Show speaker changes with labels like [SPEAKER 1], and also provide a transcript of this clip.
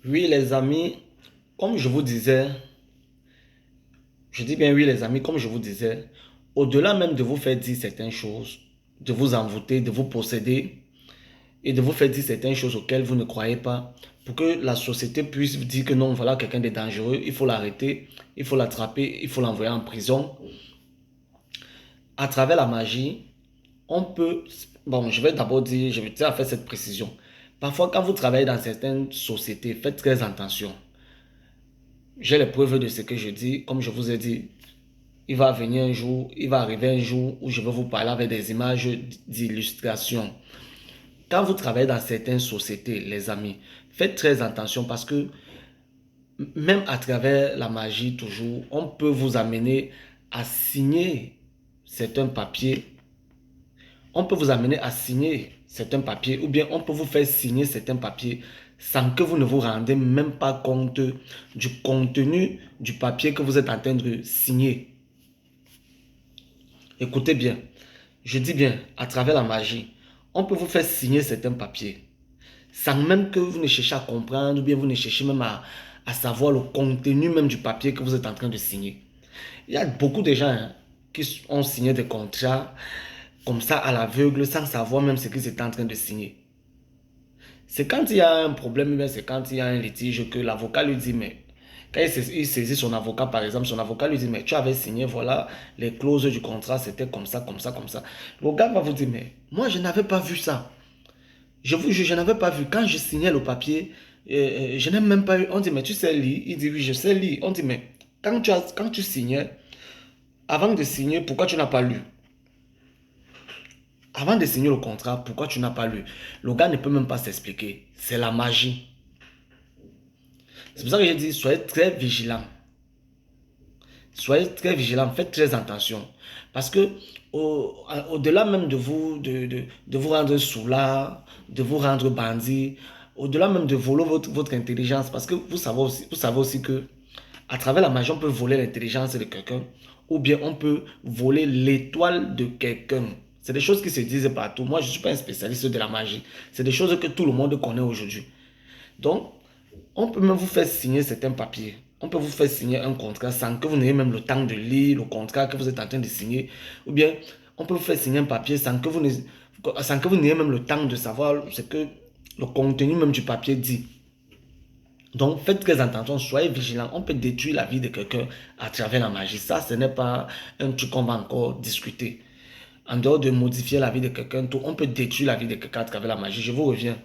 [SPEAKER 1] Oui, les amis, comme je vous disais, je dis bien oui, les amis, comme je vous disais, au-delà même de vous faire dire certaines choses, de vous envoûter, de vous posséder et de vous faire dire certaines choses auxquelles vous ne croyez pas, pour que la société puisse vous dire que non, voilà quelqu'un de dangereux, il faut l'arrêter, il faut l'attraper, il faut l'envoyer en prison. À travers la magie, on peut, bon, je vais d'abord dire, je vais faire cette précision. Parfois, quand vous travaillez dans certaines sociétés, faites très attention. J'ai les preuves de ce que je dis. Comme je vous ai dit, il va venir un jour, il va arriver un jour où je vais vous parler avec des images d'illustration. Quand vous travaillez dans certaines sociétés, les amis, faites très attention parce que même à travers la magie, toujours, on peut vous amener à signer certains papiers. On peut vous amener à signer certains papiers ou bien on peut vous faire signer certains papiers sans que vous ne vous rendez même pas compte du contenu du papier que vous êtes en train de signer. Écoutez bien, je dis bien, à travers la magie, on peut vous faire signer certains papiers sans même que vous ne cherchiez à comprendre ou bien vous ne cherchiez même à savoir le contenu même du papier que vous êtes en train de signer. Il y a beaucoup de gens qui ont signé des contrats comme ça à l'aveugle sans savoir même ce qu'ils étaient en train de signer. C'est quand il y a un problème, mais c'est quand il y a un litige que l'avocat lui dit, mais quand il saisit son avocat, par exemple, son avocat lui dit, mais tu avais signé, voilà, les clauses du contrat, c'était comme ça, comme ça, comme ça. Le gars va vous dire, mais moi, je n'avais pas vu ça. Je vous jure, je n'avais pas vu. Quand je signais le papier, je n'ai même pas eu. On dit, mais tu sais lire? Il dit, oui, je sais lire. On dit, mais quand tu signais, avant de signer, pourquoi tu n'as pas lu? Avant de signer le contrat, pourquoi tu n'as pas lu? Le gars ne peut même pas s'expliquer. C'est la magie. C'est pour ça que j'ai dit, soyez très vigilants. Soyez très vigilants, faites très attention. Parce que au-delà même de vous, de vous rendre soulard, de vous rendre bandit, au-delà même de voler votre intelligence, parce que vous savez aussi que à travers la magie, on peut voler l'intelligence de quelqu'un, ou bien on peut voler l'étoile de quelqu'un. C'est des choses qui se disent partout. Moi, je ne suis pas un spécialiste de la magie. C'est des choses que tout le monde connaît aujourd'hui. Donc, on peut même vous faire signer certains papiers. On peut vous faire signer un contrat sans que vous n'ayez même le temps de lire le contrat que vous êtes en train de signer. Ou bien, on peut vous faire signer un papier sans que vous n'ayez même le temps de savoir ce que le contenu même du papier dit. Donc, faites très attention, soyez vigilants. On peut détruire la vie de quelqu'un à travers la magie. Ça, ce n'est pas un truc qu'on va encore discuter. En dehors de modifier la vie de quelqu'un, on peut détruire la vie de quelqu'un à travers la magie. Je vous reviens.